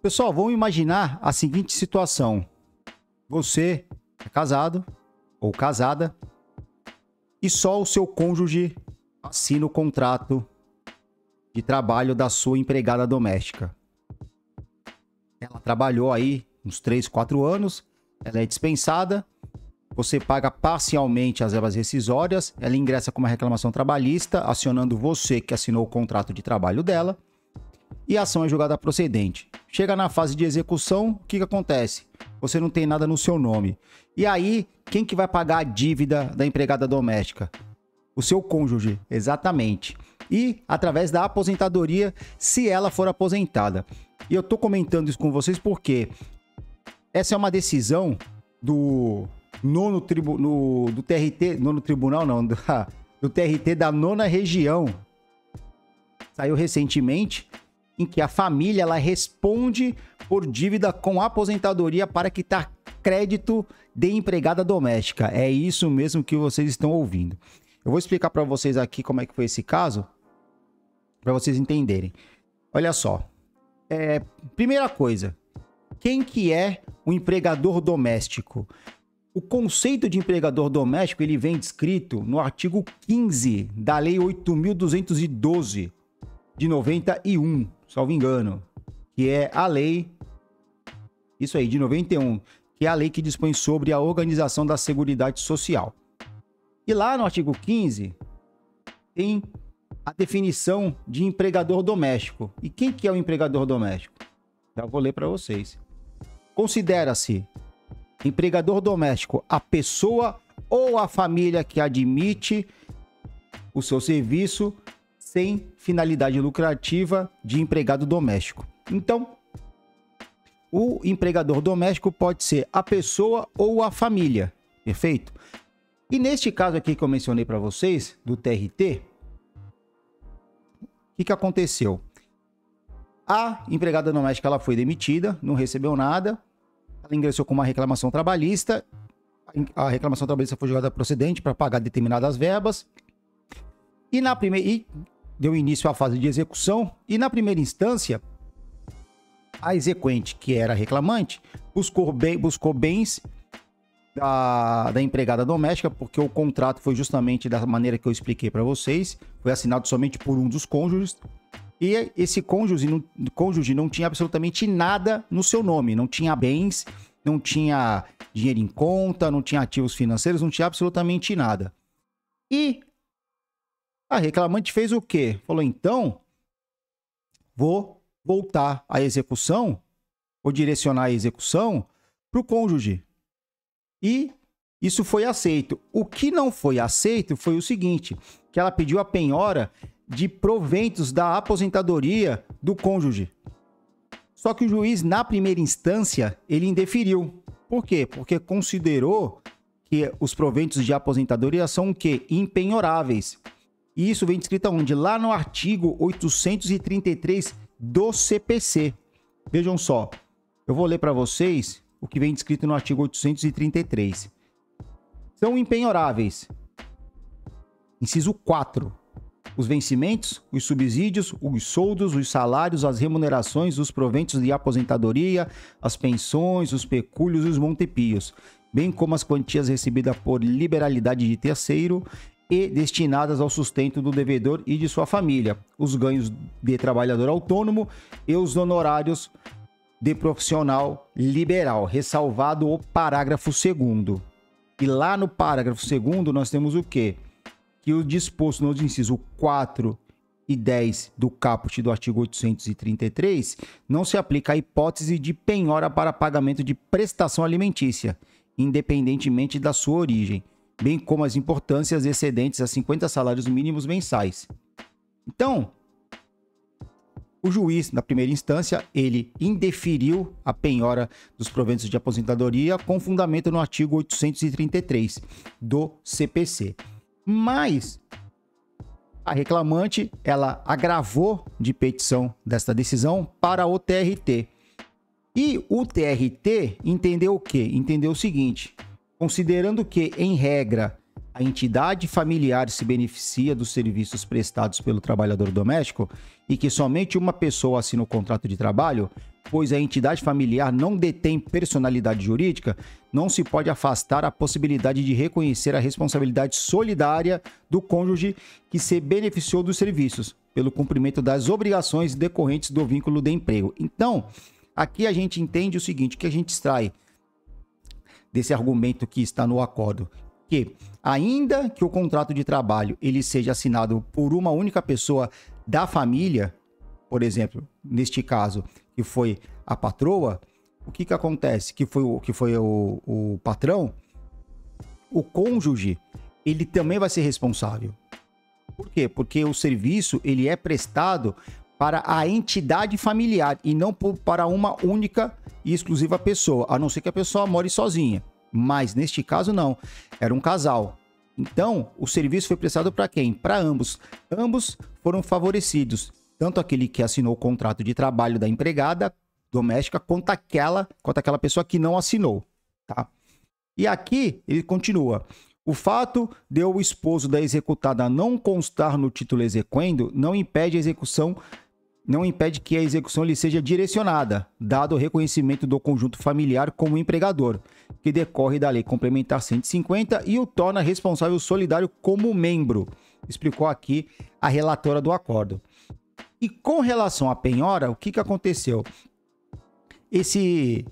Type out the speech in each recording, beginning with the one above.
Pessoal, vamos imaginar a seguinte situação. Você é casado ou casada e só o seu cônjuge assina o contrato de trabalho da sua empregada doméstica. Ela trabalhou aí uns 3, 4 anos, ela é dispensada, você paga parcialmente as verbas rescisórias, ela ingressa com uma reclamação trabalhista, acionando você que assinou o contrato de trabalho dela, e a ação é julgada procedente. Chega na fase de execução, o que acontece? Você não tem nada no seu nome. E aí, quem que vai pagar a dívida da empregada doméstica? O seu cônjuge, exatamente. E através da aposentadoria, se ela for aposentada. E eu tô comentando isso com vocês porque essa é uma decisão do TRT da nona região. Saiu recentemente, em que a família ela responde por dívida com aposentadoria para quitar crédito de empregada doméstica. É isso mesmo que vocês estão ouvindo. Eu vou explicar para vocês aqui como é que foi esse caso, para vocês entenderem. Olha só. Primeira coisa, quem que é o empregador doméstico? O conceito de empregador doméstico ele vem descrito no artigo 15 da Lei 8.212 de 91, salvo engano, que é a lei, isso aí, de 91, que é a lei que dispõe sobre a organização da Seguridade Social. E lá no artigo 15 tem a definição de empregador doméstico. E quem que é o empregador doméstico? Já vou ler para vocês. Considera-se empregador doméstico a pessoa ou a família que admite o seu serviço sem finalidade lucrativa de empregado doméstico. Então, o empregador doméstico pode ser a pessoa ou a família, perfeito? E neste caso aqui que eu mencionei para vocês, do TRT, o que aconteceu? A empregada doméstica ela foi demitida, não recebeu nada, ela ingressou com uma reclamação trabalhista, a reclamação trabalhista foi julgada procedente para pagar determinadas verbas, e deu início à fase de execução, e na primeira instância, a exequente, que era a reclamante, buscou bens da empregada doméstica, porque o contrato foi justamente da maneira que eu expliquei para vocês, foi assinado somente por um dos cônjuges, e esse cônjuge não tinha absolutamente nada no seu nome, não tinha bens, não tinha dinheiro em conta, não tinha ativos financeiros, não tinha absolutamente nada. E a reclamante fez o quê? Falou, então, vou voltar à execução, vou direcionar a execução para o cônjuge. E isso foi aceito. O que não foi aceito foi o seguinte, que ela pediu a penhora de proventos da aposentadoria do cônjuge. Só que o juiz, na primeira instância, ele indeferiu. Por quê? Porque considerou que os proventos de aposentadoria são o quê? Impenhoráveis. E isso vem descrito onde? Lá no artigo 833 do CPC. Vejam só, eu vou ler para vocês o que vem descrito no artigo 833. São impenhoráveis. Inciso 4. Os vencimentos, os subsídios, os soldos, os salários, as remunerações, os proventos de aposentadoria, as pensões, os pecúlios e os montepios, bem como as quantias recebidas por liberalidade de terceiro e destinadas ao sustento do devedor e de sua família, os ganhos de trabalhador autônomo e os honorários de profissional liberal, ressalvado o parágrafo 2º. E lá no parágrafo 2º nós temos o quê? Que o disposto no inciso 4 e 10 do caput do artigo 833 não se aplica à hipótese de penhora para pagamento de prestação alimentícia, independentemente da sua origem, bem como as importâncias excedentes a 50 salários mínimos mensais. Então, o juiz, na primeira instância, ele indeferiu a penhora dos proventos de aposentadoria com fundamento no artigo 833 do CPC. Mas a reclamante, ela agravou de petição desta decisão para o TRT. E o TRT entendeu o quê? Entendeu o seguinte: considerando que, em regra, a entidade familiar se beneficia dos serviços prestados pelo trabalhador doméstico e que somente uma pessoa assina o contrato de trabalho, pois a entidade familiar não detém personalidade jurídica, não se pode afastar a possibilidade de reconhecer a responsabilidade solidária do cônjuge que se beneficiou dos serviços, pelo cumprimento das obrigações decorrentes do vínculo de emprego. Então, aqui a gente entende o seguinte, que a gente extrai desse argumento que está no acordo, que ainda que o contrato de trabalho ele seja assinado por uma única pessoa da família, por exemplo, neste caso, que foi a patroa, o que acontece? Que foi o patrão, o cônjuge, ele também vai ser responsável. Por quê? Porque o serviço ele é prestado para a entidade familiar e não para uma única e exclusiva pessoa, a não ser que a pessoa more sozinha. Mas neste caso não, era um casal. Então, o serviço foi prestado para quem? Para ambos. Ambos foram favorecidos, tanto aquele que assinou o contrato de trabalho da empregada doméstica, quanto aquela pessoa que não assinou, tá? E aqui ele continua. O fato de o esposo da executada não constar no título exequendo não impede que a execução lhe seja direcionada, dado o reconhecimento do conjunto familiar como empregador, que decorre da Lei Complementar 150 e o torna responsável solidário como membro, explicou aqui a relatora do acordo. E com relação à penhora, o que aconteceu? Esse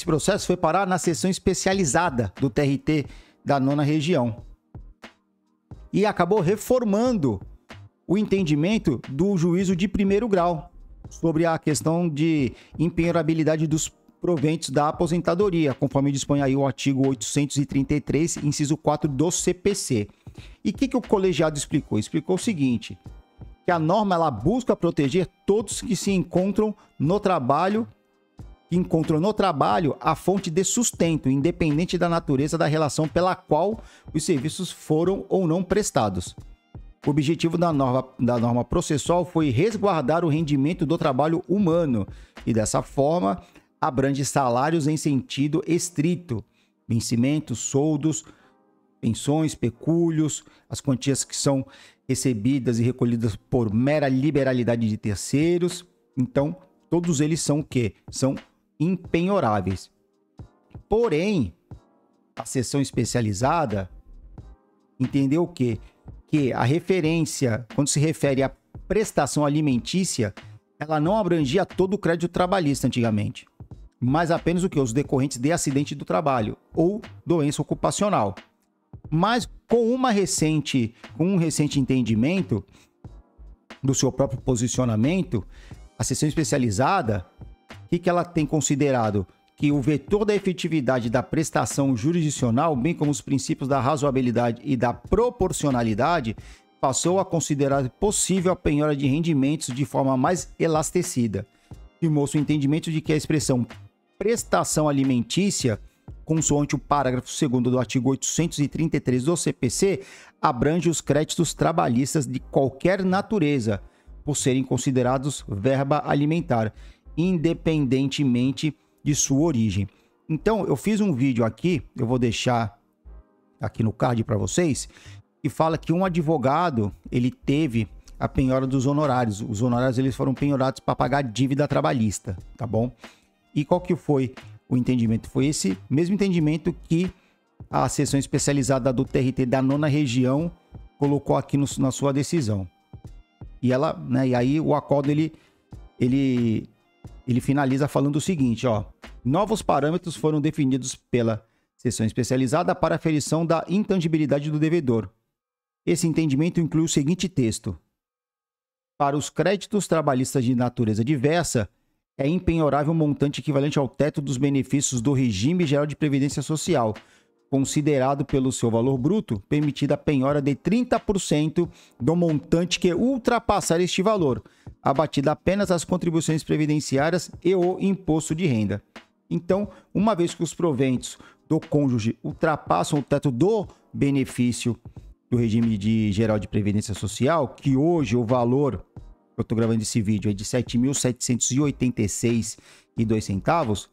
processo foi parar na seção especializada do TRT da 9ª Região e acabou reformando o entendimento do juízo de primeiro grau sobre a questão de impenhorabilidade dos proventos da aposentadoria, conforme dispõe aí o artigo 833, inciso 4 do CPC. E o que o colegiado explicou? Explicou o seguinte, que a norma ela busca proteger todos que se encontram no trabalho a fonte de sustento, independente da natureza da relação pela qual os serviços foram ou não prestados. O objetivo da norma processual foi resguardar o rendimento do trabalho humano e, dessa forma, abrange salários em sentido estrito, vencimentos, soldos, pensões, pecúlios, as quantias que são recebidas e recolhidas por mera liberalidade de terceiros. Então, todos eles são o quê? São impenhoráveis. Porém, a seção especializada entendeu o quê? Que a referência, quando se refere à prestação alimentícia, ela não abrangia todo o crédito trabalhista antigamente, mas apenas o que? Os decorrentes de acidente do trabalho ou doença ocupacional. Mas com um recente entendimento do seu próprio posicionamento, a seção especializada, o que ela tem considerado? Que o vetor da efetividade da prestação jurisdicional, bem como os princípios da razoabilidade e da proporcionalidade, passou a considerar possível a penhora de rendimentos de forma mais elastecida. Firmou-se o entendimento de que a expressão prestação alimentícia, consoante o parágrafo 2º do artigo 833 do CPC, abrange os créditos trabalhistas de qualquer natureza, por serem considerados verba alimentar, independentemente de sua origem. Então, eu fiz um vídeo aqui, eu vou deixar aqui no card para vocês, que fala que um advogado, ele teve a penhora dos honorários. Os honorários eles foram penhorados para pagar dívida trabalhista, tá bom? E qual que foi o entendimento? Foi esse mesmo entendimento que a seção especializada do TRT da 9ª Região colocou aqui na sua decisão. E ela, né, e aí o acordo ele finaliza falando o seguinte, ó: novos parâmetros foram definidos pela seção especializada para aferição da intangibilidade do devedor. Esse entendimento inclui o seguinte texto: para os créditos trabalhistas de natureza diversa, é impenhorável o montante equivalente ao teto dos benefícios do regime geral de previdência social, considerado pelo seu valor bruto, permitida a penhora de 30% do montante que ultrapassar este valor, abatida apenas as contribuições previdenciárias e o imposto de renda. Então, uma vez que os proventos do cônjuge ultrapassam o teto do benefício do regime geral de previdência social, que hoje o valor, eu estou gravando esse vídeo, é de R$ 7.786,02,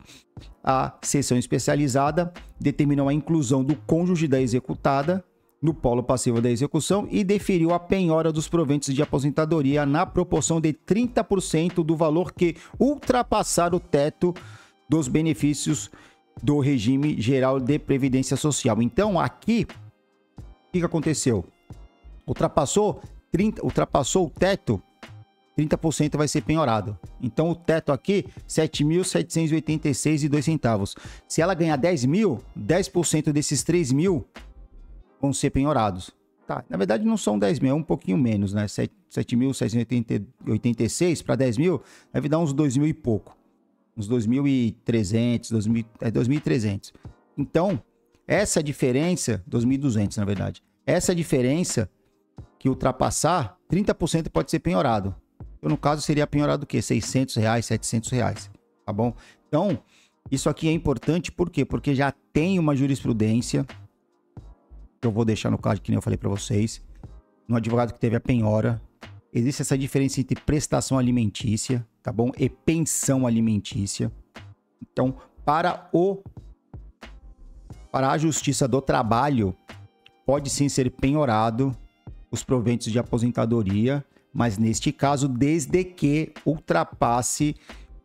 a seção especializada determinou a inclusão do cônjuge da executada no polo passivo da execução e deferiu a penhora dos proventos de aposentadoria na proporção de 30% do valor que ultrapassar o teto dos benefícios do regime geral de previdência social. Então, aqui, o que aconteceu? Ultrapassou o teto, 30% vai ser penhorado. Então, o teto aqui, R$ 7.786,02. Se ela ganhar 10 mil, 10% desses 3 mil vão ser penhorados. Tá, na verdade, não são 10 mil, é um pouquinho menos, né? 7.786 para 10 mil, deve dar uns 2 mil e pouco. Uns 2.300, 2.300. Então, essa diferença, 2.200 na verdade, essa diferença que ultrapassar, 30% pode ser penhorado. Então, no caso, seria penhorado o quê? R$600, R$700, tá bom? Então, isso aqui é importante, por quê? Porque já tem uma jurisprudência, que eu vou deixar no card, que nem eu falei para vocês, no advogado que teve a penhora. Existe essa diferença entre prestação alimentícia, tá bom? E pensão alimentícia. Então, para a Justiça do Trabalho, pode sim ser penhorado os proventos de aposentadoria, mas neste caso, desde que ultrapasse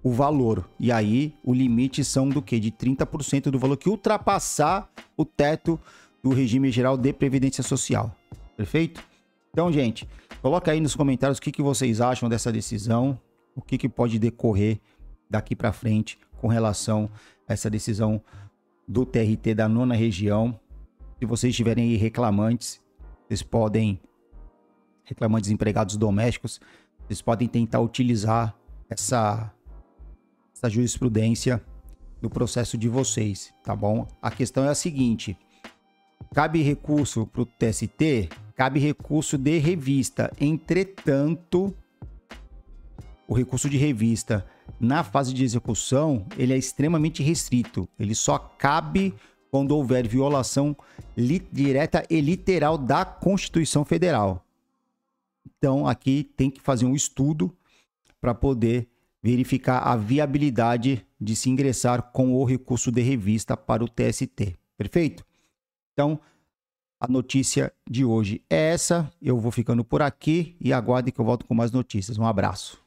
o valor. E aí, o limite são do quê? De 30% do valor que ultrapassar o teto do regime geral de previdência social. Perfeito? Então, gente, coloca aí nos comentários o que vocês acham dessa decisão, o que pode decorrer daqui para frente com relação a essa decisão do TRT da 9ª região. Se vocês tiverem aí reclamantes, reclamantes empregados domésticos, vocês podem tentar utilizar essa jurisprudência no processo de vocês, tá bom? A questão é a seguinte: cabe recurso para o TST, cabe recurso de revista. Entretanto, o recurso de revista na fase de execução, ele é extremamente restrito. Ele só cabe quando houver violação direta e literal da Constituição Federal. Então, aqui tem que fazer um estudo para poder verificar a viabilidade de se ingressar com o recurso de revista para o TST. Perfeito? Então, a notícia de hoje é essa. Eu vou ficando por aqui e aguarde que eu volto com mais notícias. Um abraço.